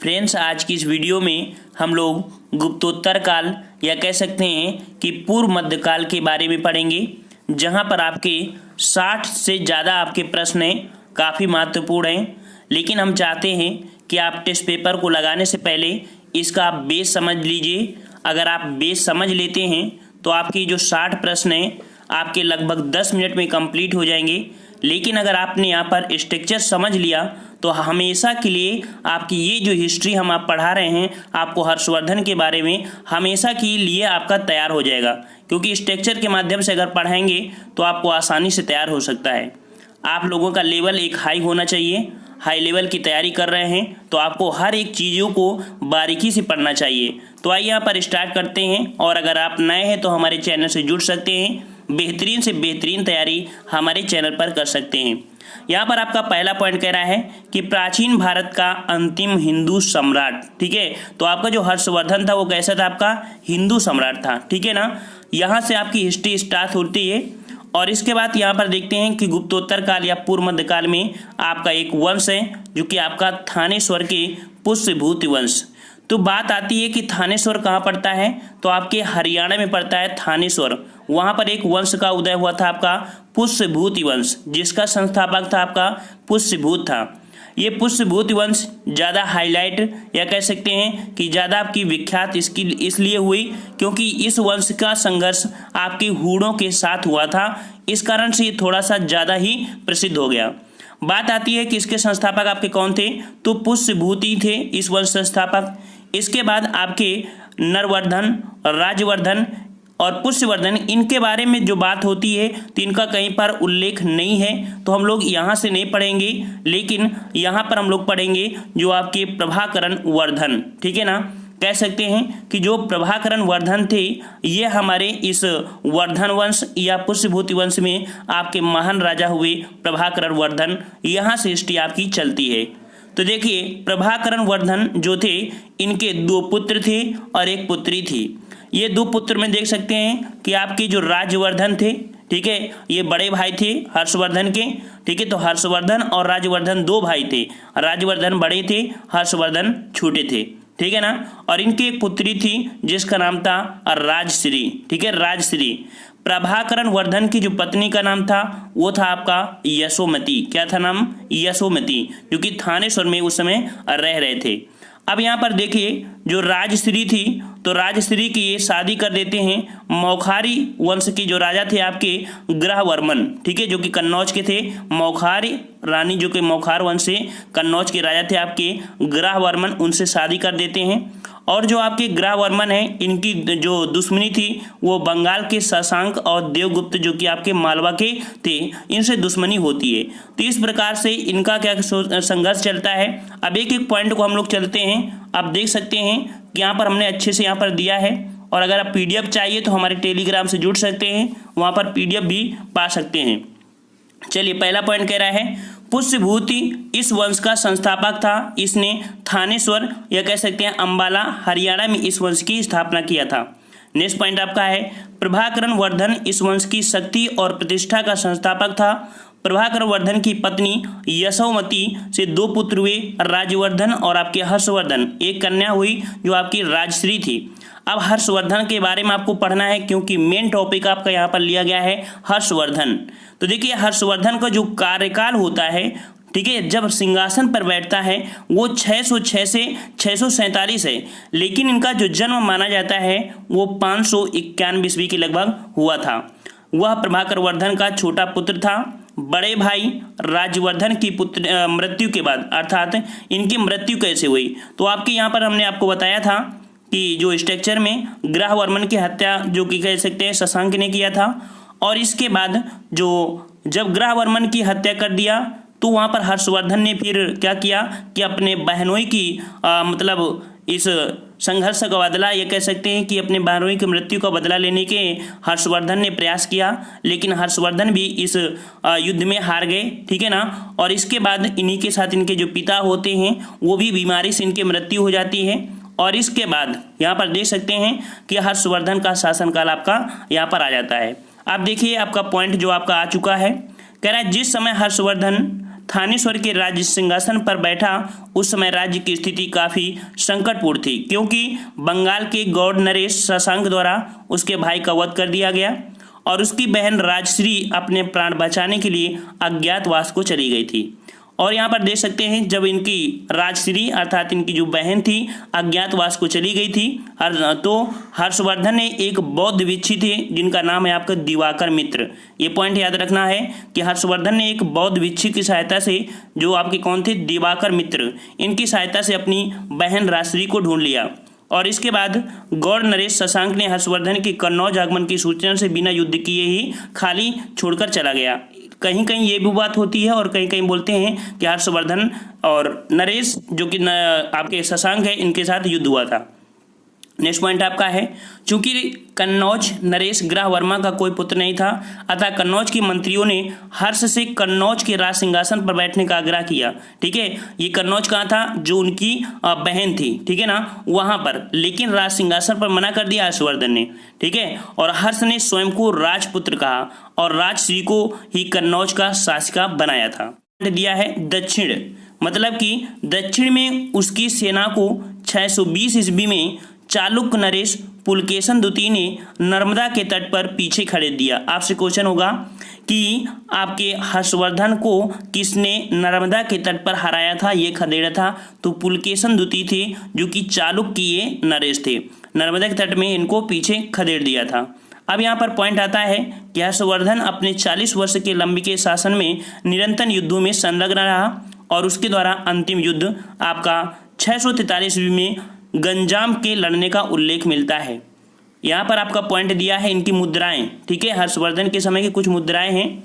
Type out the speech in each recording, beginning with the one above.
Friends, आज की इस वीडियो में हम लोग गुप्तोत्तर काल या कह सकते हैं कि पूर्व मध्यकाल के बारे में पढ़ेंगे, जहां पर आपके 60 से ज़्यादा आपके प्रश्न हैं, काफ़ी महत्वपूर्ण हैं। लेकिन हम चाहते हैं कि आप टेस्ट पेपर को लगाने से पहले इसका आप बेस समझ लीजिए। अगर आप बेस समझ लेते हैं तो आपकी जो 60 प्रश्न हैं आपके लगभग 10 मिनट में कंप्लीट हो जाएंगे। लेकिन अगर आपने यहाँ पर स्ट्रक्चर समझ लिया तो हमेशा के लिए आपकी ये जो हिस्ट्री हम आप पढ़ा रहे हैं आपको हर्षवर्धन के बारे में, हमेशा के लिए आपका तैयार हो जाएगा। क्योंकि स्ट्रक्चर के माध्यम से अगर पढ़ाएंगे तो आपको आसानी से तैयार हो सकता है। आप लोगों का लेवल एक हाई होना चाहिए। हाई लेवल की तैयारी कर रहे हैं तो आपको हर एक चीज़ों को बारीकी से पढ़ना चाहिए। तो आइए यहाँ पर स्टार्ट करते हैं। और अगर आप नए हैं तो हमारे चैनल से जुड़ सकते हैं, बेहतरीन से बेहतरीन तैयारी हमारे चैनल पर कर सकते हैं। यहाँ पर आपका पहला पॉइंट कह रहा है कि प्राचीन भारत का अंतिम हिंदू सम्राट, ठीक है। तो आपका जो हर्षवर्धन था वो कैसा था, आपका हिंदू सम्राट था, ठीक है ना। यहाँ से आपकी हिस्ट्री स्टार्ट होती है। और इसके बाद यहाँ पर देखते हैं कि गुप्तोत्तर काल या पूर्व मध्यकाल में आपका एक वंश है जो कि आपका थानेश्वर के पुष्यभूति वंश। तो बात आती है कि थानेश्वर कहाँ पड़ता है, तो आपके हरियाणा में पड़ता है थानेश्वर। वहाँ पर एक वंश का उदय हुआ था आपका पुष्यभूति वंश, जिसका संस्थापक था आपका पुष्यभूत था। ये पुष्यभूति वंश ज़्यादा हाईलाइट या कह सकते हैं कि ज़्यादा आपकी विख्यात इसकी इसलिए हुई क्योंकि इस वंश का संघर्ष आपके हूणों के साथ हुआ था। इस कारण से ये थोड़ा सा ज़्यादा ही प्रसिद्ध हो गया। बात आती है कि इसके संस्थापक आपके कौन थे, तो पुष्यभूति थे इस वंश संस्थापक। इसके बाद आपके नरवर्धन, राजवर्धन और पुष्यवर्धन, इनके बारे में जो बात होती है तो इनका कहीं पर उल्लेख नहीं है, तो हम लोग यहाँ से नहीं पढ़ेंगे। लेकिन यहाँ पर हम लोग पढ़ेंगे जो आपके प्रभाकरण वर्धन, ठीक है ना। कह सकते हैं कि जो प्रभाकरण वर्धन थे ये हमारे इस वर्धन वंश या पुष्यभूति वंश में आपके महान राजा हुए प्रभाकरण वर्धन। यहाँ से हिस्ट्री आपकी चलती है। तो देखिए, प्रभाकरण वर्धन जो थे इनके 2 पुत्र थे और 1 पुत्री थी। ये 2 पुत्र में देख सकते हैं कि आपके जो राजवर्धन थे, ठीक है, ये बड़े भाई थे हर्षवर्धन के, ठीक है। तो हर्षवर्धन और राजवर्धन 2 भाई थे। राजवर्धन बड़े थे, हर्षवर्धन छोटे थे, ठीक है ना। और इनकी एक पुत्री थी जिसका नाम था राजश्री, ठीक है, राजश्री। प्रभाकरण वर्धन की जो पत्नी का नाम था वो था आपका यशोमती। क्या था नाम, यशोमती, जो कि थानेश्वर में उस समय रह रहे थे। अब यहाँ पर देखिए जो राजश्री थी तो राजश्री की ये शादी कर देते हैं मौखारी वंश के जो राजा थे आपके ग्रहवर्मन, ठीक है, जो कि कन्नौज के थे। मौखारी रानी जो कि मौखार वंश से कन्नौज के राजा थे आपके ग्रहवर्मन, उनसे शादी कर देते हैं। और जो आपके ग्रहवर्मन हैं इनकी जो दुश्मनी थी वो बंगाल के शशांक और देवगुप्त जो कि आपके मालवा के थे, इनसे दुश्मनी होती है। तो इस प्रकार से इनका क्या संघर्ष चलता है। अब एक एक पॉइंट को हम लोग चलते हैं। आप देख सकते हैं कि यहाँ पर हमने अच्छे से यहाँ पर दिया है। और अगर आप PDF चाहिए तो हमारे टेलीग्राम से जुड़ सकते हैं, वहाँ पर PDF भी पा सकते हैं। चलिए, पहला पॉइंट कह रहा है पुष्यभूति इस वंश का संस्थापक था। इसने थानेश्वर या कह सकते हैं अंबाला हरियाणा में इस वंश की स्थापना किया था। नेक्स्ट पॉइंट आपका है प्रभाकरण वर्धन इस वंश की शक्ति और प्रतिष्ठा का संस्थापक था। प्रभाकरण वर्धन की पत्नी यशोमती से 2 पुत्र हुए, राजवर्धन और आपके हर्षवर्धन। एक कन्या हुई जो आपकी राजश्री थी। अब हर्षवर्धन के बारे में आपको पढ़ना है क्योंकि मेन टॉपिक आपका यहाँ पर लिया गया है हर्षवर्धन। तो देखिए, हर्षवर्धन का जो कार्यकाल होता है, ठीक है, जब सिंहासन पर बैठता है वो 606 से 647 है। लेकिन इनका जो जन्म माना जाता है वो 591 ईस्वी के लगभग हुआ था। वह प्रभाकर वर्धन का छोटा पुत्र था। बड़े भाई राजवर्धन की मृत्यु के बाद, अर्थात इनकी मृत्यु कैसे हुई, तो आपके यहाँ पर हमने आपको बताया था कि जो स्ट्रक्चर में ग्रहवर्मन की हत्या जो कि कह सकते हैं शशांक ने किया था। और इसके बाद जब ग्रहवर्मन की हत्या कर दिया तो वहाँ पर हर्षवर्धन ने फिर क्या किया कि अपने बहनोई की मतलब इस संघर्ष का बदला, ये कह सकते हैं कि अपने बहनोई की मृत्यु का बदला लेने के हर्षवर्धन ने प्रयास किया। लेकिन हर्षवर्धन भी इस युद्ध में हार गए, ठीक है ना। और इसके बाद इन्हीं के साथ इनके जो पिता होते हैं वो भी बीमारी से इनकी मृत्यु हो जाती है। और इसके बाद यहाँ पर देख सकते हैं कि हर्षवर्धन का शासनकाल आपका यहाँ पर आ जाता है। आप देखिए आपका पॉइंट जो आपका आ चुका है, कह रहा है जिस समय हर्षवर्धन थानेश्वर के राज्य सिंहासन पर बैठा उस समय राज्य की स्थिति काफ़ी संकटपूर्ण थी, क्योंकि बंगाल के गौड़ नरेश शशांक द्वारा उसके भाई का वध कर दिया गया और उसकी बहन राजश्री अपने प्राण बचाने के लिए अज्ञातवास को चली गई थी। और यहाँ पर देख सकते हैं जब इनकी राजश्री अर्थात इनकी जो बहन थी अज्ञातवास को चली गई थी तो हर्षवर्धन ने एक बौद्ध भिक्षु थे जिनका नाम है आपका दिवाकर मित्र। ये पॉइंट याद रखना है कि हर्षवर्धन ने एक बौद्ध भिक्षु की सहायता से, जो आपके कौन थे, दिवाकर मित्र, इनकी सहायता से अपनी बहन राजश्री को ढूंढ लिया। और इसके बाद गौड़ नरेश शशांक ने हर्षवर्धन के कन्नौज आगमन की सूचना से बिना युद्ध किए ही खाली छोड़कर चला गया। कहीं कहीं ये भी बात होती है और कहीं कहीं बोलते हैं कि हर्षवर्धन और नरेश जो कि आपके शशांक है इनके साथ युद्ध हुआ था। नेक्स्ट पॉइंट आपका है, चूंकि कन्नौज नरेश ग्रह वर्मा का कोई पुत्र नहीं था, अतः कन्नौज के मंत्रियों ने हर्ष से कन्नौज के राज सिंहासन पर बैठने का आग्रह किया। ठीक है, ये कन्नौज कहाँ था, जो उनकी बहन थी, ठीक है ना, वहां पर, लेकिन राज सिंहासन पर मना कर दिया हर्षवर्धन ने। ठीक है, और हर्ष ने स्वयं को राजपुत्र कहा और राजश्री को ही कन्नौज का शासिका बनाया था। दिया है दक्षिण, मतलब कि दक्षिण में उसकी सेना को 620 ईस्वी में चालुक्य नरेश पुलकेशन द्वितीय ने नर्मदा के तट पर पीछे खड़े दिया। आपसे क्वेश्चन होगा कि आपके हर्षवर्धन को किसने नर्मदा के तट पर हराया था, ये खदेड़ा था, तो पुलकेशन द्वितीय थे जो कि चालुक्य नरेश थे। नर्मदा के तट में इनको पीछे खदेड़ दिया था। अब यहाँ पर पॉइंट आता है कि हर्षवर्धन अपने 40 वर्ष के लंबे के शासन में निरंतर युद्धों में संलग्न रहा और उसके द्वारा अंतिम युद्ध आपका 643 ईस्वी में गंजाम के लड़ने का उल्लेख मिलता है। यहाँ पर आपका पॉइंट दिया है इनकी मुद्राएं। ठीक है, हर्षवर्धन के समय की कुछ मुद्राएं हैं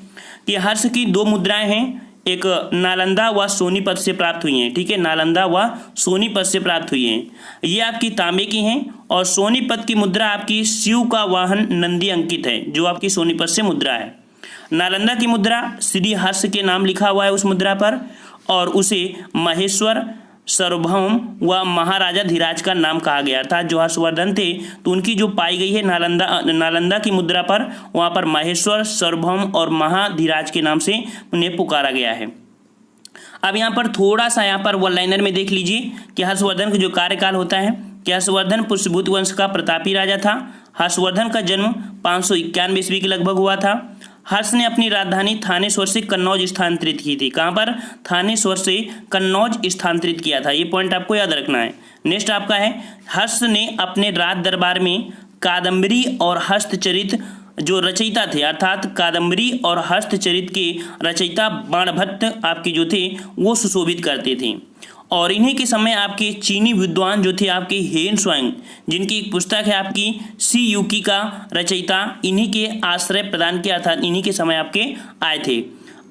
कि हर्ष की 2 मुद्राएं हैं, एक नालंदा व सोनीपत से प्राप्त हुई हैं। ठीक है, नालंदा व सोनीपत से प्राप्त हुई हैं, ये आपकी तांबे की हैं, और सोनीपत की मुद्रा आपकी शिव का वाहन नंदी अंकित है, जो आपकी सोनीपत से मुद्रा है। नालंदा की मुद्रा श्री हर्ष के नाम लिखा हुआ है उस मुद्रा पर, और उसे महेश्वर, सार्वभौम व महाराजा धीराज का नाम कहा गया था। जो हर्षवर्धन थे तो उनकी जो पाई गई है नालंदा की मुद्रा पर, वहाँ पर महेश्वर, सार्वभौम और महाधीराज के नाम से उन्हें पुकारा गया है। अब यहाँ पर थोड़ा सा यहाँ पर वन लाइनर में देख लीजिए कि हर्षवर्धन का जो कार्यकाल होता है कि हर्षवर्धन पुष्यभूत वंश का प्रतापी राजा था। हर्षवर्धन का जन्म 591 ईस्वी के लगभग हुआ था। हर्ष ने अपनी राजधानी थानेश्वर से कन्नौज स्थानांतरित की थी। कहाँ पर, थानेश्वर से कन्नौज स्थानांतरित किया था, ये पॉइंट आपको याद रखना है। नेक्स्ट आपका है, हर्ष ने अपने राज दरबार में कादम्बरी और हस्तचरित जो रचयिता थे, अर्थात कादम्बरी और हस्तचरित के रचयिता बाणभट्ट आपके जो थे वो सुशोभित करते थे। और इन्हीं के समय आपके चीनी विद्वान जो थे आपके हेन स्वांग, जिनकी एक पुस्तक है आपकी सी युकी का रचयिता, इन्हीं के आश्रय प्रदान किया, अर्थात इन्हीं के समय आपके आए थे।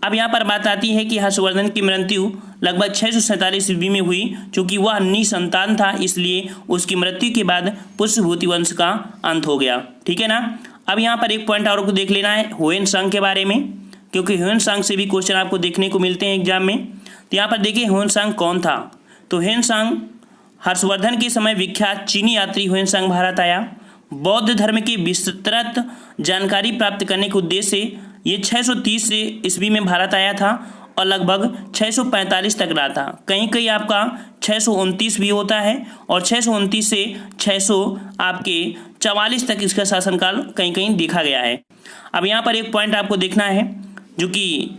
अब यहाँ पर बात आती है कि हर्षवर्धन की मृत्यु लगभग 647 ईस्वी में हुई। चूंकि वह निसंतान था इसलिए उसकी मृत्यु के बाद पुष्यभूति वंश का अंत हो गया। ठीक है ना। अब यहाँ पर एक पॉइंट और को देख लेना है ह्वेन सांग के बारे में, क्योंकि ह्वेन सांग से भी क्वेश्चन आपको देखने को मिलते हैं एग्जाम में। तो यहाँ पर देखिए ह्वेन सांग कौन था, तो ह्वेन सांग हर्षवर्धन के समय विख्यात चीनी यात्री ह्वेन सांग भारत आया। बौद्ध धर्म की विस्तृत जानकारी प्राप्त करने के उद्देश्य से ये 630 से ईस्वी में भारत आया था और लगभग 645 तक रहा था। कहीं कहीं आपका 629 भी होता है और 629 से 600 आपके 44 तक इसका शासनकाल कहीं कहीं देखा गया है। अब यहाँ पर एक पॉइंट आपको देखना है जो कि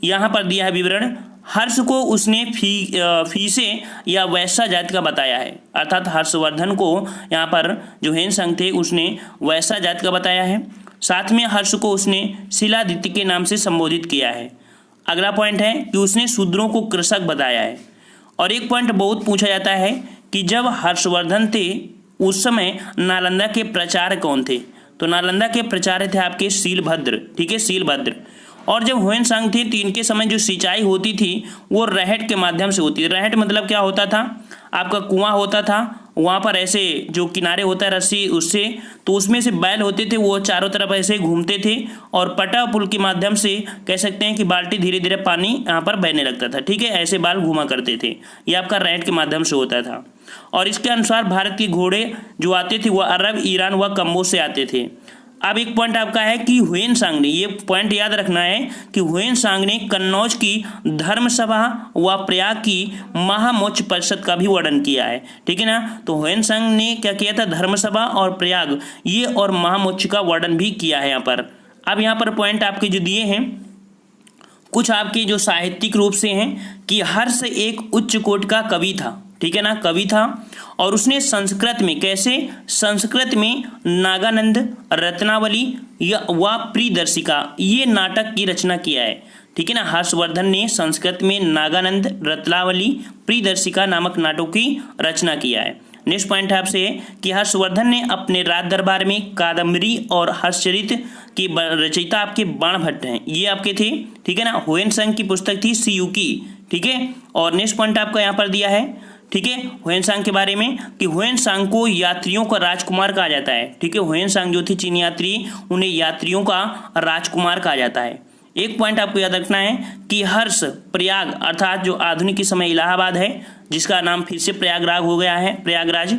यहाँ पर दिया है विवरण। हर्ष को उसने फीसे या वैश्य जाति का बताया है, अर्थात हर्षवर्धन को यहाँ पर जो ह्वेन सांग थे उसने वैश्य जाति का बताया है। साथ में हर्ष को उसने शिलादित्य के नाम से संबोधित किया है। अगला पॉइंट है कि उसने शूद्रों को कृषक बताया है। और एक पॉइंट बहुत पूछा जाता है कि जब हर्षवर्धन थे उस समय नालंदा के प्राचार्य कौन थे, तो नालंदा के प्राचार्य थे आपके शीलभद्र। ठीक है, शीलभद्र। और जब ह्वेन सांग थे तो इनके समय जो सिंचाई होती थी वो रहट के माध्यम से होती थी। रहट मतलब क्या होता था, आपका कुआं होता था, वहाँ पर ऐसे जो किनारे होता है रस्सी उससे, तो उसमें से बैल होते थे, वो चारों तरफ ऐसे घूमते थे और पटा पुल के माध्यम से कह सकते हैं कि बाल्टी धीरे धीरे पानी यहाँ पर बहने लगता था। ठीक है, ऐसे बाल घूमा करते थे, ये आपका रहट के माध्यम से होता था। और इसके अनुसार भारत के घोड़े जो आते थे वह अरब, ईरान व कम्बोज से आते थे। अब एक पॉइंट आपका है कि ह्वेनसांग ने, ये पॉइंट याद रखना है कि ह्वेनसांग ने कन्नौज की धर्मसभा व प्रयाग की महामोक्ष परिषद का भी वर्णन किया है, ठीक है ना। तो ह्वेनसांग ने क्या किया था, धर्मसभा और प्रयाग ये और महामोक्ष का वर्णन भी किया है यहाँ पर। अब यहाँ पर पॉइंट आपके जो दिए हैं कुछ आपके जो साहित्यिक रूप से हैं कि हर्ष एक उच्च कोट का कवि था, ठीक है ना, कवि था, और उसने संस्कृत में, कैसे, संस्कृत में नागानंद, रत्नावली या व प्रियदर्शिका ये नाटक की रचना किया है, ठीक है ना। हर्षवर्धन ने संस्कृत में नागानंद, रत्नावली, प्रियदर्शिका नामक नाटकों की रचना किया है। नेक्स्ट पॉइंट है आपसे कि हर्षवर्धन ने अपने राज दरबार में कादम्बरी और हर्षचरित की रचयिता आपके बाणभट्ट हैं, ये आपके थे, ठीक है ना। ह्वेनसांग की पुस्तक थी सीयू की, ठीक है। और नेक्स्ट पॉइंट आपका यहाँ पर दिया है, ठीक है, ह्वेनसांग के बारे में कि ह्वेनसांग को यात्रियों का राजकुमार कहा जाता है, ठीक है। ह्वेनसांग जो थे चीन यात्री, उन्हें यात्रियों का राजकुमार कहा जाता है। एक पॉइंट आपको याद रखना है कि हर्ष प्रयाग अर्थात जो आधुनिक के समय इलाहाबाद है, जिसका नाम फिर से प्रयागराज हो गया है, प्रयागराज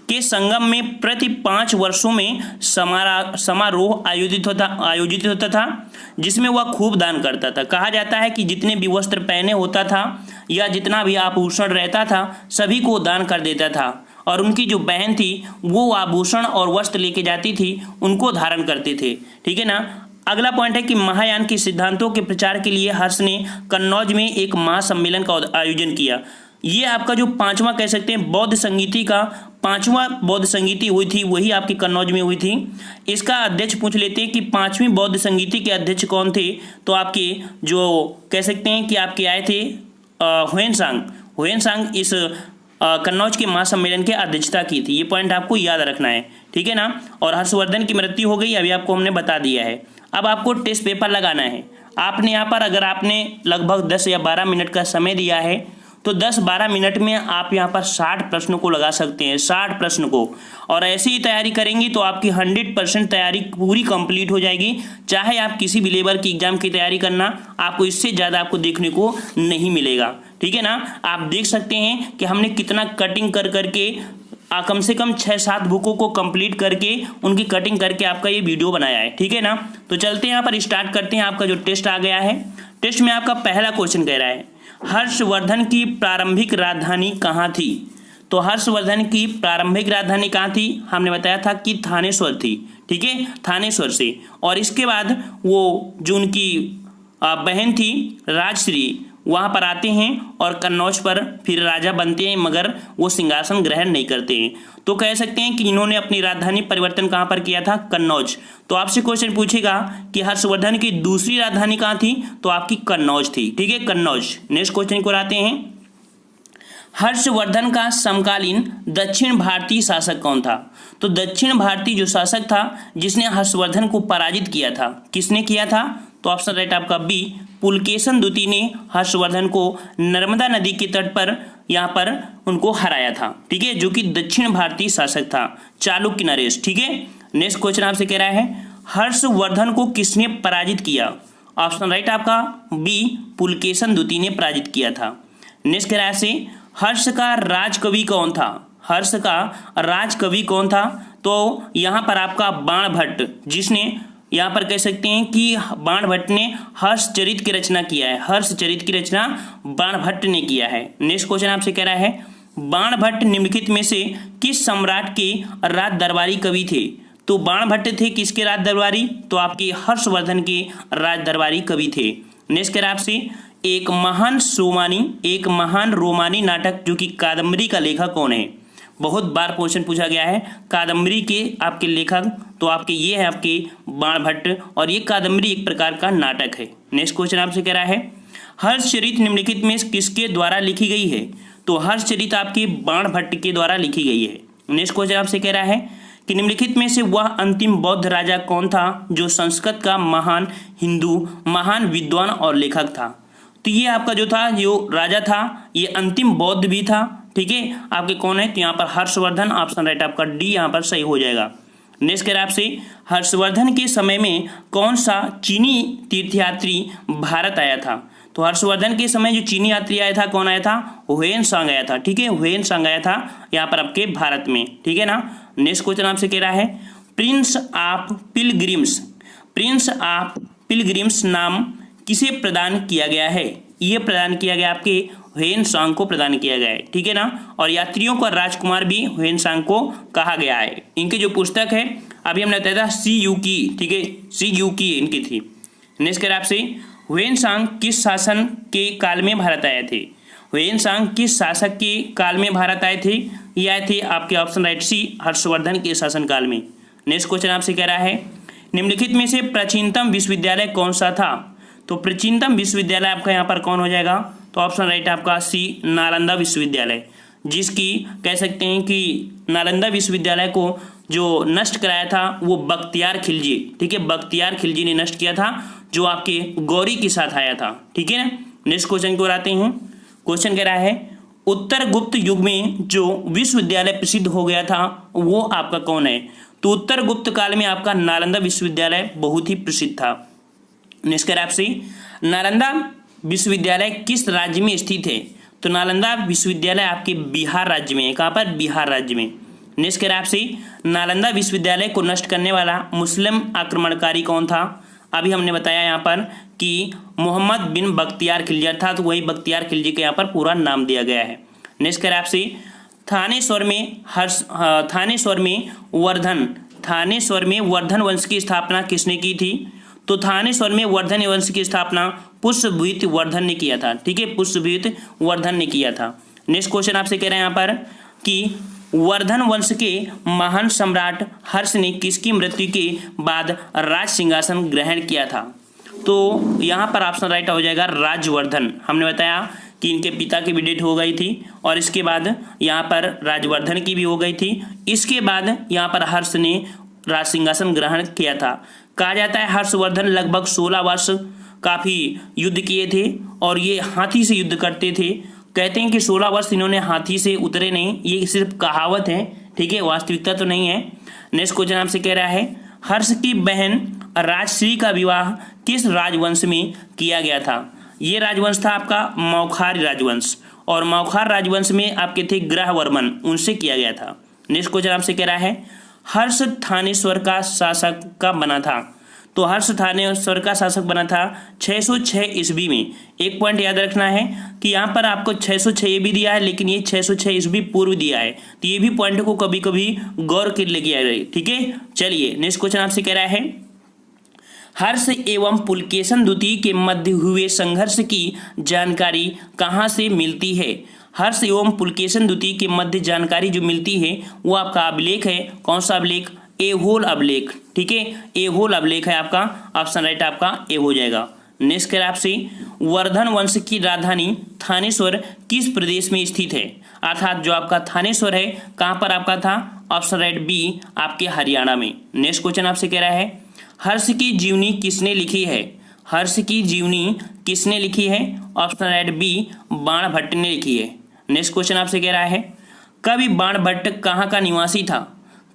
के संगम में प्रति 5 वर्षों में समारोह आयोजित होता था, जिसमें वह खूब दान करता था। कहा जाता है कि जितने भी वस्त्र पहने होता था या जितना भी आभूषण रहता था सभी को दान कर देता था, और उनकी जो बहन थी वो आभूषण और वस्त्र लेके जाती थी, उनको धारण करते थे, ठीक है ना। अगला पॉइंट है कि महायान के सिद्धांतों के प्रचार के लिए हर्ष ने कन्नौज में एक महासम्मेलन का आयोजन किया। ये आपका जो 5वां कह सकते हैं बौद्ध संगीति का 5वां बौद्ध संगीति हुई थी, वही आपकी कन्नौज में हुई थी। इसका अध्यक्ष पूछ लेते हैं कि 5वीं बौद्ध संगीति के अध्यक्ष कौन थे, तो आपके जो कह सकते हैं कि आपके आए थे ह्वेनसांग इस कन्नौज के महासम्मेलन की अध्यक्षता की थी। ये पॉइंट आपको याद रखना है, ठीक है ना। और हर्षवर्धन की मृत्यु हो गई, अभी आपको हमने बता दिया है। अब आपको टेस्ट पेपर लगाना है। आपने यहाँ पर अगर आपने लगभग 10 या 12 मिनट का समय दिया है तो 10-12 मिनट में आप यहाँ पर 60 प्रश्नों को लगा सकते हैं, 60 प्रश्न को। और ऐसे ही तैयारी करेंगी तो आपकी 100% तैयारी पूरी कंप्लीट हो जाएगी। चाहे आप किसी भी लेवल की एग्जाम की तैयारी करना, आपको इससे ज़्यादा आपको देखने को नहीं मिलेगा, ठीक है ना। आप देख सकते हैं कि हमने कितना कटिंग कर करके कम से कम 6-7 बुकों को कंप्लीट करके उनकी कटिंग करके आपका ये वीडियो बनाया है, ठीक है ना। तो चलते हैं यहाँ पर स्टार्ट करते हैं। आपका जो टेस्ट आ गया है, टेस्ट में आपका पहला क्वेश्चन कह रहा है हर्षवर्धन की प्रारंभिक राजधानी कहाँ थी। तो हर्षवर्धन की प्रारंभिक राजधानी कहाँ थी, हमने बताया था कि थानेश्वर थी, ठीक है, थानेश्वर से। और इसके बाद वो जो उनकी बहन थी राजश्री, वहाँ पर आते हैं और कन्नौज पर फिर राजा बनते हैं, मगर वो सिंहासन ग्रहण नहीं करते हैं। तो कह सकते हैं कि इन्होंने अपनी राजधानी परिवर्तन कहाँ पर किया था, कन्नौज। तो आपसे क्वेश्चन पूछेगा कि हर्षवर्धन की दूसरी राजधानी कहाँ थी, तो आपकी कन्नौज थी, ठीक है, कन्नौज। नेक्स्ट क्वेश्चन को आते हैं, हर्षवर्धन का समकालीन दक्षिण भारतीय शासक कौन था। तो दक्षिण भारतीय जो शासक था जिसने हर्षवर्धन को पराजित किया था, किसने किया था, तो ऑप्शन राइट आपका बी, पुलकेशन द्वितीय ने हर्षवर्धन को नर्मदा नदी के तट पर यहाँ पर उनको हराया था, ठीक है, जो कि दक्षिण भारतीय शासक था, चालुक्य नरेश, ठीक है। नेक्स्ट क्वेश्चन आपसे कह रहा है हर्षवर्धन को किसने पराजित किया। ऑप्शन राइट आपका बी, पुलकेशन द्वितीय ने पराजित किया था। नेक्स्ट कह रहा है हर्ष का राजकवि कौन था। हर्ष का राजकवि कौन था, तो यहाँ पर आपका बाणभट्ट, जिसने यहाँ पर कह सकते हैं कि बाणभट्ट ने हर्षचरित की रचना किया है, हर्षचरित की रचना बाणभट्ट ने किया है। नेक्स्ट क्वेश्चन आपसे कह रहा है बाणभट्ट निम्नलिखित में से किस सम्राट के राज दरबारी कवि थे। तो बाणभट्ट थे किसके राज दरबारी, तो आपके हर्षवर्धन के राज दरबारी कवि थे। नेक्स्ट कह रहा है आपसे एक महान रोमानी नाटक जो कि कादम्बरी का लेखक कौन है। बहुत बार क्वेश्चन पूछा गया है, कादम्बरी के आपके लेखक तो आपके ये है आपके बाणभट्ट, और ये कादम्बरी एक प्रकार का नाटक है। नेक्स्ट क्वेश्चन आपसे कह रहा है हर्षचरित निम्नलिखित में किसके द्वारा लिखी गई है। तो हर्षचरित आपके बाणभट्ट के द्वारा लिखी गई है। नेक्स्ट क्वेश्चन आपसे कह रहा है कि निम्नलिखित में से वह अंतिम बौद्ध राजा कौन था जो संस्कृत का महान हिंदू, महान विद्वान और लेखक था। तो ये आपका जो था, जो राजा था, ये अंतिम बौद्ध भी था, ठीक है। आपके कौन है, तो यहाँ पर हर्षवर्धन, ऑप्शन राइट आपका डी यहाँ पर सही हो जाएगा। नेक्स्ट कह रहा है आपसे हर्षवर्धन के समय में कौन सा चीनी तीर्थयात्री भारत आया था। तो हर्षवर्धन के समय जो चीनी यात्री आया था, कौन आया था, ह्वेनसांग आया था, ठीक है, ह्वेनसांग आया था यहाँ पर आपके भारत में, ठीक है ना। नेक्स्ट क्वेश्चन आपसे कह रहा है Prince of pilgrims, Prince of pilgrims नाम किसे प्रदान किया गया है? ये प्रदान किया गया आपके ह्वेनसांग को प्रदान किया गया है, ठीक है ना। और यात्रियों का राजकुमार भी ह्वेनसांग को कहा गया है। इनकी जो पुस्तक है अभी हमने बताया था सी यू की, ठीक है, सी यू की इनकी थी। नेक्स्ट कर आपसे, ह्वेनसांग किस शासन के काल में भारत आए थे? ह्वेनसांग किस शासक के काल में भारत आए थे? ये आए थे आपके ऑप्शन राइट सी, हर्षवर्धन के शासन काल में। नेक्स्ट क्वेश्चन आपसे कह रहा है, निम्नलिखित में से प्राचीनतम विश्वविद्यालय कौन सा था? तो प्राचीनतम विश्वविद्यालय आपका यहाँ पर कौन हो जाएगा? तो ऑप्शन राइट आपका सी, नालंदा विश्वविद्यालय, जिसकी कह सकते हैं कि नालंदा विश्वविद्यालय को जो नष्ट कराया था वो बख्तियार खिलजी, ठीक है, बख्तियार खिलजी ने नष्ट किया था, जो आपके गौरी के साथ आया था, ठीक है ना। नेक्स्ट क्वेश्चन को आते हैं। क्वेश्चन कह रहा है, उत्तर गुप्त युग में जो विश्वविद्यालय प्रसिद्ध हो गया था वो आपका कौन है? तो उत्तर गुप्त काल में आपका नालंदा विश्वविद्यालय बहुत ही प्रसिद्ध था। नेक्स्ट कर आपसे, नालंदा विश्वविद्यालय किस राज्य में स्थित है? तो नालंदा विश्वविद्यालय आपके बिहार राज्य में है। कहाँ पर? बिहार राज्य में। नेक्स्ट कर आपसे, नालंदा विश्वविद्यालय को नष्ट करने वाला मुस्लिम आक्रमणकारी कौन था? अभी हमने बताया यहाँ पर कि मोहम्मद बिन बख्तियार खिलजी, अर्थात वही बख्तियार खिलजी के यहाँ पर पूरा नाम दिया गया है। नेक्स्ट कर आपसे, थानेश्वर में वर्धन वंश की स्थापना किसने की थी? तो थानेश्वर में वर्धन वंश की स्थापना पुष्पभूति वर्धन ने किया था, ठीक है, पुष्पभूति वर्धन ने किया था। नेक्स्ट क्वेश्चन आपसे कह रहे हैं यहाँ पर कि वर्धन वंश के महान सम्राट हर्ष ने किसकी मृत्यु के बाद राज सिंहासन ग्रहण किया था? तो यहाँ पर ऑप्शन राइट हो जाएगा राजवर्धन। हमने बताया कि इनके पिता की भी डेथ हो गई थी और इसके बाद यहाँ पर राजवर्धन की भी हो गई थी। इसके बाद यहाँ पर हर्ष ने राज सिंहासन ग्रहण किया था। कहा जाता है हर्षवर्धन लगभग 16 वर्ष काफ़ी युद्ध किए थे और ये हाथी से युद्ध करते थे। कहते हैं कि 16 वर्ष इन्होंने हाथी से उतरे नहीं, ये सिर्फ कहावत है, ठीक है, वास्तविकता तो नहीं है। नेक्स्ट क्वेश्चन आपसे कह रहा है, हर्ष की बहन राजश्री का विवाह किस राजवंश में किया गया था? ये राजवंश था आपका मौखार राजवंश, और मौखार राजवंश में आपके थे ग्रहवर्मन, उनसे किया गया था। नेक्स्ट क्वेश्चन आपसे कह रहा है, हर्ष थानेश्वर का शासक कब बना था? तो हर्ष थानेश्वर का शासक बना था 606 ईस्वी में। एक पॉइंट याद रखना है कि यहाँ पर आपको 606 ये भी दिया है, लेकिन ये 606 ईस्वी पूर्व दिया है, तो ये भी पॉइंट को कभी कभी गौर कर लेके आ रही, ठीक है। चलिए नेक्स्ट क्वेश्चन आपसे कह रहा है, हर्ष एवं पुलकेशन द्वितीय के मध्य हुए संघर्ष की जानकारी कहाँ से मिलती है? हर्ष एवं पुलकेशन द्वितीय के मध्य जानकारी जो मिलती है वो आपका अभिलेख है। कौन सा अभिलेख? एहोल अभिलेख, ठीक है, एहोल अभिलेख है आपका। ऑप्शन राइट आपका ए हो जाएगा। नेक्स्ट कर आपसे, वर्धन वंश की राजधानी थानेश्वर किस प्रदेश में स्थित है? अर्थात जो आपका थानेश्वर है कहाँ पर आपका था? ऑप्शन राइट बी, आपके हरियाणा में। नेक्स्ट क्वेश्चन आपसे कह रहा है, हर्ष की जीवनी किसने लिखी है? हर्ष की जीवनी किसने लिखी है? ऑप्शन राइट बी, बाणभट्ट ने लिखी है। नेक्स्ट क्वेश्चन आपसे कह रहा है, कवि बाणभट्ट कहाँ का निवासी था?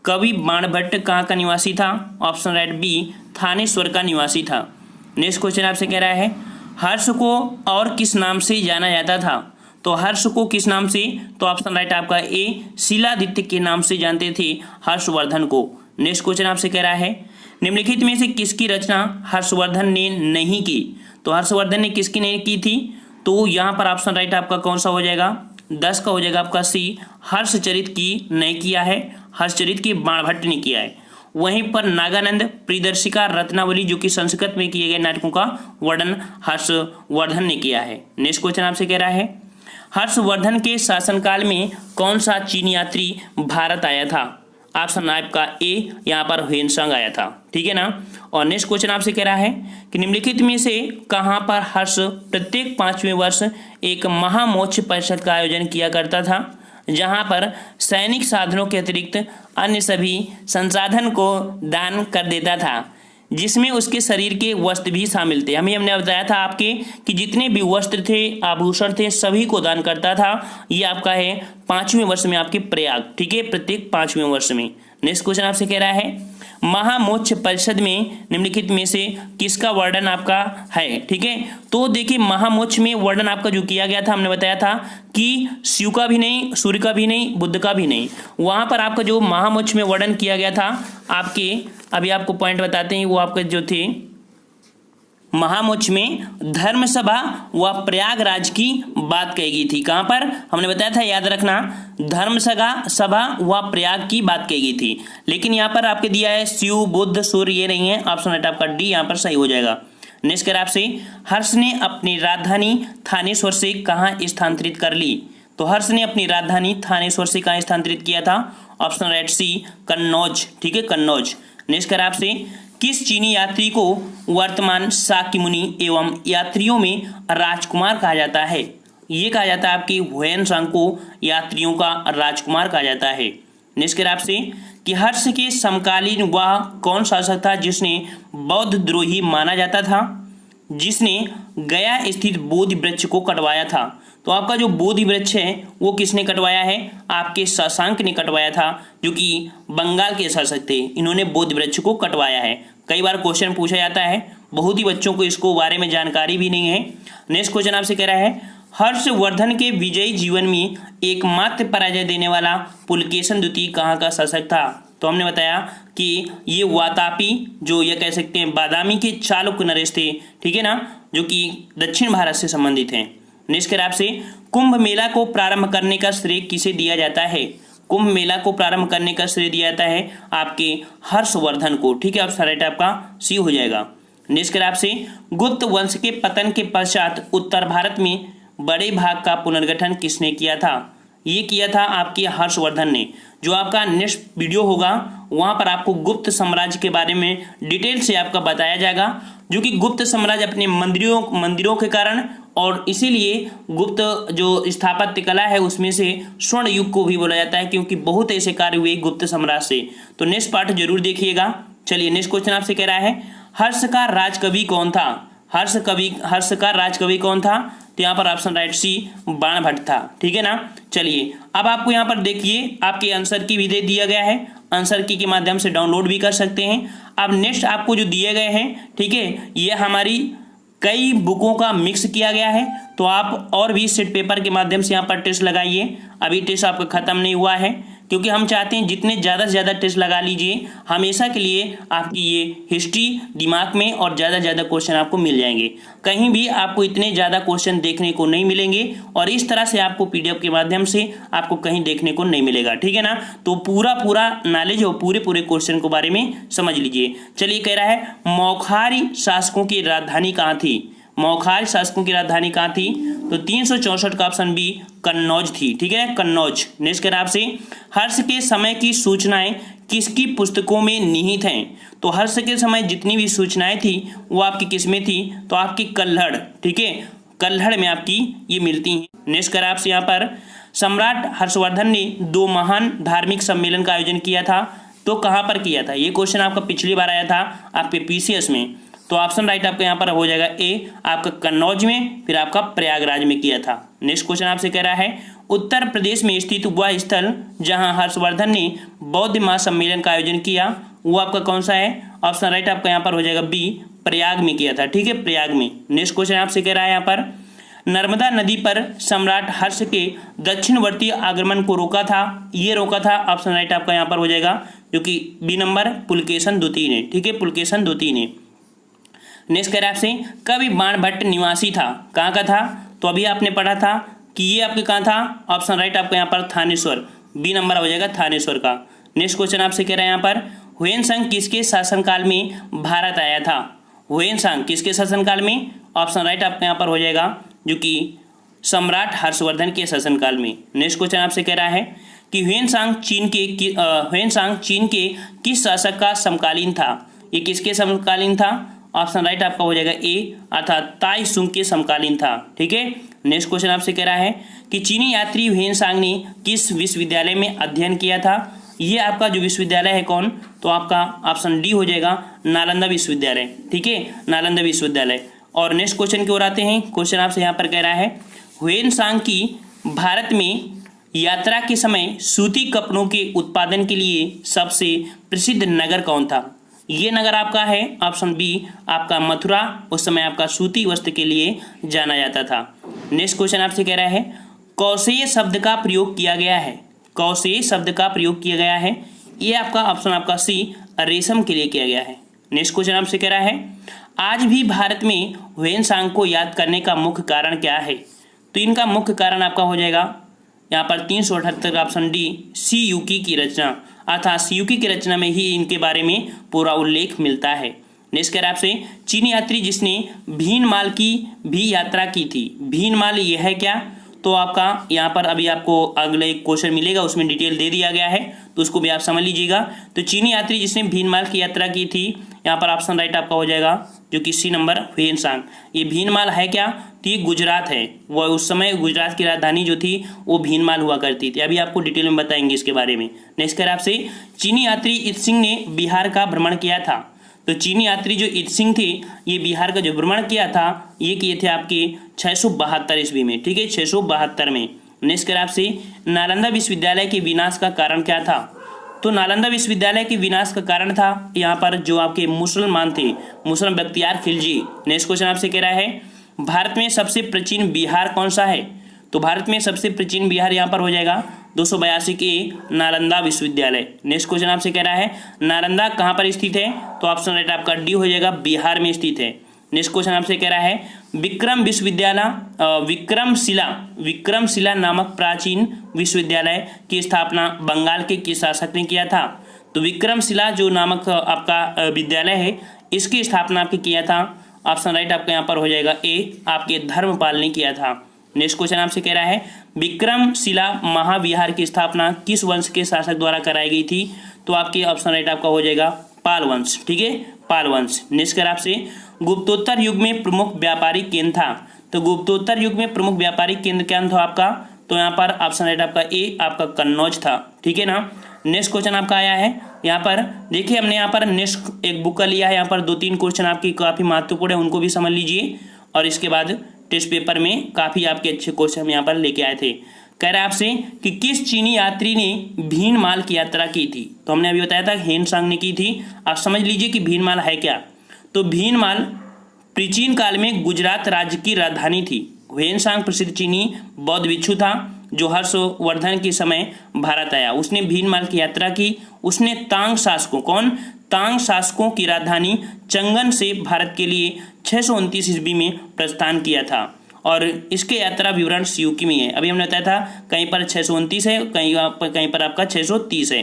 कवि बाणभट्ट कहाँ का निवासी था? ऑप्शन राइट बी, थानेश्वर का निवासी था। नेक्स्ट क्वेश्चन आपसे कह रहा है, हर्ष को और किस नाम से जाना जाता था? तो हर्ष को किस नाम से? तो ऑप्शन राइट आपका ए, शिलादित्य के नाम से जानते थे हर्षवर्धन को। नेक्स्ट क्वेश्चन आपसे कह रहा है, निम्नलिखित में से किसकी रचना हर्षवर्धन ने नहीं की? तो हर्षवर्धन ने किसकी नहीं की थी? तो यहाँ पर ऑप्शन राइट आपका कौन सा हो जाएगा? 10 का हो जाएगा आपका सी, हर्षचरित की नहीं किया है, हर्षचरित की बाणभट्ट ने किया है। वहीं पर नागानंद, प्रियदर्शिका, रत्नावली जो कि संस्कृत में किए गए नाटकों का वर्णन हर्षवर्धन ने किया है। नेक्स्ट क्वेश्चन आपसे कह रहा है, हर्षवर्धन के शासनकाल में कौन सा चीन यात्री भारत आया था? ऑप्शन आपका ए, यहाँ पर ह्वेनसांग आया था, ठीक है ना। और नेक्स्ट क्वेश्चन आपसे कह रहा है कि निम्नलिखित में से कहाँ पर हर्ष प्रत्येक 5वें वर्ष एक महामोक्ष परिषद का आयोजन किया करता था, जहाँ पर सैनिक साधनों के अतिरिक्त अन्य सभी संसाधन को दान कर देता था, जिसमें उसके शरीर के वस्त्र भी शामिल थे। हमने बताया था आपके कि जितने भी वस्त्र थे, आभूषण थे, सभी को दान करता था। ये आपका है 5वें वर्ष में आपके प्रयाग, ठीक है, प्रत्येक 5वें वर्ष में। नेक्स्ट क्वेश्चन आपसे कह रहा है महामोक्ष परिषद में निम्नलिखित में से किसका वर्णन आपका है। ठीक है, तो देखिए महामोक्ष में वर्णन आपका जो किया गया था, हमने बताया था कि शिव का भी नहीं, सूर्य का भी नहीं, बुद्ध का भी नहीं। वहां पर आपका जो महामोक्ष में वर्णन किया गया था आपके, अभी आपको पॉइंट बताते हैं, वो आपके जो थे महामोक्ष में धर्म सभा व प्रयागराज की बात कही गई थी। कहां पर हमने बताया था, याद रखना, धर्म सभा व प्रयाग की बात कही गई थी। लेकिन यहां पर आपके दिया है शिव बुद्ध सूर्य, ये नहीं है, ऑप्शन राइट आपका डी यहां पर सही हो जाएगा। नेक्स्ट कर आपसे, हर्ष ने अपनी राजधानी थानेश्वर से कहां स्थानांतरित कर ली। तो हर्ष ने अपनी राजधानी थानेश्वर से कहां स्थानांतरित किया था, ऑप्शन राइट सी कन्नौज। ठीक है, कन्नौज। नेक्स्ट कर आपसे, किस चीनी यात्री को वर्तमान शाक्य मुनि एवं यात्रियों में राजकुमार कहा जाता है। ये कहा जाता है आपके हुएनसांग को यात्रियों का राजकुमार कहा जाता है। नेक्स्ट आपसे कि हर्ष के समकालीन वह कौन शासक था जिसने बौद्ध द्रोही माना जाता था, जिसने गया स्थित बोधि वृक्ष को कटवाया था। तो आपका जो बोधि वृक्ष है वो किसने कटवाया है, आपके शशांक ने कटवाया था, जो कि बंगाल के शासक थे, इन्होंने बोधि वृक्ष को कटवाया है। कई बार क्वेश्चन पूछा जाता है, बहुत ही बच्चों को इसको बारे में जानकारी भी नहीं है। नेक्स्ट क्वेश्चन आपसे कह रहा है, हर्षवर्धन के विजयी जीवन में एकमात्र पराजय देने वाला पुलकेशन द्वितीय कहाँ का शासक था। तो हमने बताया कि ये वातापी, जो ये कह सकते हैं बादामी के चालुक्य नरेश थे, ठीक है ना, जो कि दक्षिण भारत से संबंधित हैं। नेक्स्ट कर आपसे, कुंभ मेला को प्रारंभ करने का श्रेय किसे दिया जाता है। कुंभ मेला को प्रारंभ करने का श्रेय दिया जाता है आपके हर्षवर्धन को। ठीक है, ऑप्शन राइट आपका सी हो जाएगा। नेक्स्ट कर आपसे, गुप्त वंश के पतन के पश्चात उत्तर भारत में बड़े भाग का पुनर्गठन किसने किया था। ये किया था आपके हर्षवर्धन ने। जो आपका नेक्स्ट वीडियो होगा वहां पर आपको गुप्त साम्राज्य के बारे में डिटेल से आपका बताया जाएगा, जो कि गुप्त साम्राज्य अपने मंदिरों के कारण और इसीलिए गुप्त जो स्थापत्य कला है उसमें से स्वर्ण युग को भी बोला जाता है, क्योंकि बहुत ऐसे कार्य हुए गुप्त साम्राज्य से। तो नेक्स्ट पार्ट जरूर देखिएगा। चलिए नेक्स्ट क्वेश्चन आपसे कह रहा है, हर्ष का राजकवि कौन था। हर्ष का राजकवि कौन था। तो यहाँ पर ऑप्शन राइट सी बाणभट्ट था। ठीक है ना। चलिए अब आपको यहाँ पर देखिए आपके आंसर की भी दे दिया गया है, आंसर की के माध्यम से डाउनलोड भी कर सकते हैं। अब नेक्स्ट आपको जो दिए गए हैं, ठीक है, ये हमारी कई बुकों का मिक्स किया गया है, तो आप और भी सेट पेपर के माध्यम से यहाँ पर टेस्ट लगाइए। अभी टेस्ट आपका खत्म नहीं हुआ है, क्योंकि हम चाहते हैं जितने ज़्यादा से ज़्यादा टेस्ट लगा लीजिए, हमेशा के लिए आपकी ये हिस्ट्री दिमाग में और ज़्यादा से ज़्यादा क्वेश्चन आपको मिल जाएंगे। कहीं भी आपको इतने ज़्यादा क्वेश्चन देखने को नहीं मिलेंगे और इस तरह से आपको पीडीएफ के माध्यम से आपको कहीं देखने को नहीं मिलेगा। ठीक है ना। तो पूरा नॉलेज और पूरे क्वेश्चन के बारे में समझ लीजिए। चलिए कह रहा है, मौखारी शासकों की राजधानी कहाँ थी। मौखारी शासकों की राजधानी कहाँ थी। तो 364 का ऑप्शन बी कन्नौज थी। ठीक है, कन्नौज। नेक्स्ट कर आपसे, हर्ष के समय की सूचनाएं किसकी पुस्तकों में निहित हैं। तो हर्ष के समय जितनी भी सूचनाएं थी वो आपकी किस में थी, तो आपकी कल्हड़। ठीक है, कल्हड़ में आपकी ये मिलती हैं। नेक्स्ट कर आपसे यहाँ पर, सम्राट हर्षवर्धन ने 2 महान धार्मिक सम्मेलन का आयोजन किया था, तो कहाँ पर किया था। ये क्वेश्चन आपका पिछली बार आया था आपके पीसीएस में। तो ऑप्शन राइट आपका यहाँ पर हो जाएगा ए, आपका कन्नौज में, फिर आपका प्रयागराज में किया था। नेक्स्ट क्वेश्चन आपसे कह रहा है, उत्तर प्रदेश में स्थित वह स्थल जहां हर्षवर्धन ने बौद्ध महासम्मेलन का आयोजन किया, वो आपका कौन सा है। ऑप्शन राइट आपका यहाँ पर हो जाएगा बी, प्रयाग में किया था। ठीक है, प्रयाग में। नेक्स्ट क्वेश्चन आपसे कह रहा है यहाँ पर, नर्मदा नदी पर सम्राट हर्ष के दक्षिणवर्ती आगमन को रोका था, ये रोका था। ऑप्शन राइट आपका यहाँ पर हो जाएगा जो कि बी नंबर, पुलकेशन द्वितीय ने। ठीक है, पुलकेशन द्वितीय ने। नेक्स्ट कह रहा है आपसे, कवि बाणभट्ट निवासी था, कहाँ का था। तो अभी आपने पढ़ा था कि ये आपके कहाँ था। ऑप्शन राइट आपका यहाँ पर थानेश्वर, बी नंबर हो जाएगा थानेश्वर का। नेक्स्ट क्वेश्चन आपसे कह रहा है यहाँ पर, हुएनसांग किसके शासनकाल में भारत आया था। हुएनसांग किसके शासनकाल में। ऑप्शन राइट आपका यहाँ पर हो जाएगा जो कि सम्राट हर्षवर्धन के शासनकाल में। नेक्स्ट क्वेश्चन आपसे कह रहा है कि हुएनसांग चीन के किस शासक का समकालीन था। ये किसके समकालीन था। ऑप्शन राइट आपका हो जाएगा ए, अर्थात ताई सुंग के समकालीन था। ठीक है। नेक्स्ट क्वेश्चन आपसे कह रहा है कि चीनी यात्री हुएनसांग ने किस विश्वविद्यालय में अध्ययन किया था। ये आपका जो विश्वविद्यालय है कौन, तो आपका ऑप्शन डी हो जाएगा, नालंदा विश्वविद्यालय। ठीक है, नालंदा विश्वविद्यालय। और नेक्स्ट क्वेश्चन की ओर आते हैं। क्वेश्चन आपसे यहाँ पर कह रहा है, हुएनसांग की भारत में यात्रा के समय सूती कपड़ों के उत्पादन के लिए सबसे प्रसिद्ध नगर कौन था? ये नगर आपका है ऑप्शन बी आपका मथुरा। उस समय आपका सूती वस्त्र के लिए जाना जाता था। नेक्स्ट क्वेश्चन आपसे कह रहा है कौशेय शब्द का प्रयोग किया गया है। कौशेय शब्द का प्रयोग किया गया है, ये आपका ऑप्शन आपका सी रेशम के लिए किया गया है। नेक्स्ट क्वेश्चन आपसे कह रहा है आज भी भारत में ह्वेनसांग को याद करने का मुख्य कारण क्या है? तो इनका मुख्य कारण आपका हो जाएगा यहाँ पर 378 ऑप्शन डी सीयूकी की रचना, अर्थात सीयूकी की रचना में ही इनके बारे में पूरा उल्लेख मिलता है। नेक्स्ट कह रहा है आपसे चीनी यात्री जिसने भीनमाल की भी यात्रा की थी। भीनमाल ये है क्या? तो आपका यहाँ पर अभी आपको अगले एक क्वेश्चन मिलेगा, उसमें डिटेल दे दिया गया है, तो उसको भी आप समझ लीजिएगा। तो चीनी यात्री जिसने भीनमाल की यात्रा की थी, यहाँ पर ऑप्शन राइट आपका हो जाएगा जो कि सी नंबर ह्वेनसांग। ये भीनमाल है क्या? तो ये गुजरात है। वह उस समय गुजरात की राजधानी जो थी वो भीनमाल हुआ करती थी। अभी आपको डिटेल में बताएंगे इसके बारे में। नेक्स्ट कह रहा है आपसे चीनी यात्री इत सिंह ने बिहार का भ्रमण किया था। तो चीनी यात्री जो इत सिंह थे ये बिहार का जो भ्रमण किया था ये किए थे आपके 672 ईस्वी में, ठीक है, 672 में। नेक्स्ट कह रहा है आपसे नालंदा विश्वविद्यालय के विनाश का कारण क्या था? तो नालंदा विश्वविद्यालय के विनाश का कारण था यहाँ पर जो आपके मुसलमान थे, मुसलमान बख्तियार खिलजी। नेक्स्ट क्वेश्चन आपसे कह रहा है भारत में सबसे प्राचीन बिहार कौन सा है? तो भारत में सबसे प्राचीन बिहार यहाँ पर हो जाएगा 282 के नालंदा विश्वविद्यालय। नेक्स्ट क्वेश्चन आपसे कह रहा है नालंदा कहाँ पर स्थित है? तो ऑप्शन राइट आपका डी हो जाएगा, बिहार में स्थित है। नेक्स्ट क्वेश्चन आपसे कह रहा है विक्रमशिला नामक प्राचीन विश्वविद्यालय की स्थापना बंगाल के किस शासक ने किया था? तो विक्रमशिला जो नामक आपका विद्यालय है इसकी स्थापना आपने किया था, ऑप्शन राइट आपका यहाँ पर हो जाएगा ए, आपके धर्मपाल ने किया था। नेक्स्ट क्वेश्चन आपसे कह रहा है विक्रमशिला महाविहार की स्थापना किस वंश के शासक द्वारा कराई गई थी? तो आपके ऑप्शन राइट आपका हो जाएगा पाल वंश, ठीक है, पाल वंश। नेक्स्ट कह रहा आपसे गुप्तोत्तर युग में प्रमुख व्यापारिक केंद्र था। तो गुप्तोत्तर युग में प्रमुख व्यापारिक केंद्र क्या था आपका? तो यहाँ पर ऑप्शन राइट आपका ए, आपका कन्नौज था, ठीक है ना। नेक्स्ट क्वेश्चन आपका आया है यहाँ पर, देखिए हमने यहाँ पर नेक्स्ट एक बुक का लिया है, यहाँ पर 2-3 क्वेश्चन आपकी काफ़ी महत्वपूर्ण है, उनको भी समझ लीजिए। और इसके बाद टेस्ट पेपर में काफ़ी आपके अच्छे क्वेश्चन हम यहाँ पर लेके आए थे। कह रहा है आपसे कि किस चीनी यात्री ने भीनमाल की यात्रा की थी? तो हमने अभी बताया था ह्वेनसांग ने की थी। आप समझ लीजिए कि भीनमाल है क्या। तो भीनमाल प्राचीन काल में गुजरात राज्य की राजधानी थी। ह्वेनसांग प्रसिद्ध चीनी बौद्ध भिक्षु था जो हर्षवर्धन के समय भारत आया। उसने भीनमाल की यात्रा की। उसने तांग शासकों की राजधानी चंगन से भारत के लिए 629 ईस्वी में प्रस्थान किया था और इसके यात्रा विवरण सीयूकी में है। अभी हमने बताया था कहीं पर 629 है, कहीं पर आपका 630 है।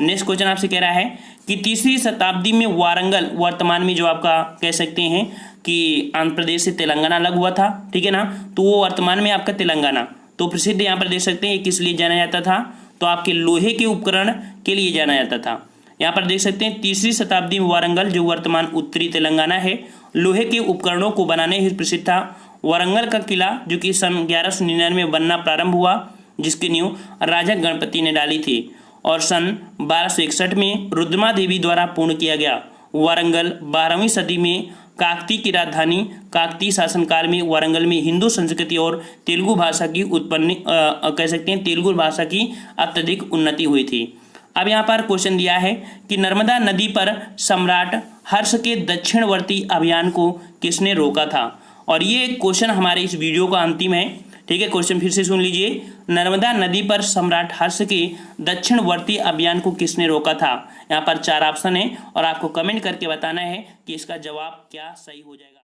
नेक्स्ट क्वेश्चन आपसे कह रहा है कि तीसरी शताब्दी में वारंगल, वर्तमान में जो आपका कह सकते हैं कि आंध्र प्रदेश से तेलंगाना अलग हुआ था, ठीक है ना, तो वो वर्तमान में आपका तेलंगाना, तो प्रसिद्ध यहाँ पर देख सकते हैं किस लिए जाना जाता था? तो आपके लोहे के उपकरण के लिए जाना जाता था। यहाँ पर देख सकते हैं तीसरी शताब्दी में वारंगल जो वर्तमान उत्तरी तेलंगाना है लोहे के उपकरणों को बनाने हेतु प्रसिद्ध था। वारंगल का किला जो कि सन 1199 में बनना प्रारंभ हुआ, जिसकी नींव राजा गणपति ने डाली थी और सन 1261 में रुद्रमा देवी द्वारा पूर्ण किया गया। वारंगल 12वीं सदी में काकती की राजधानी, काकती शासनकाल में वारंगल में हिंदू संस्कृति और तेलुगु भाषा की उत्पन्न कह सकते हैं तेलुगु भाषा की अत्यधिक उन्नति हुई थी। अब यहाँ पर क्वेश्चन दिया है कि नर्मदा नदी पर सम्राट हर्ष के दक्षिणवर्ती अभियान को किसने रोका था? और ये क्वेश्चन हमारे इस वीडियो का अंतिम है, ठीक है। क्वेश्चन फिर से सुन लीजिए, नर्मदा नदी पर सम्राट हर्ष के दक्षिणवर्ती अभियान को किसने रोका था? यहाँ पर 4 ऑप्शन है और आपको कमेंट करके बताना है कि इसका जवाब क्या सही हो जाएगा।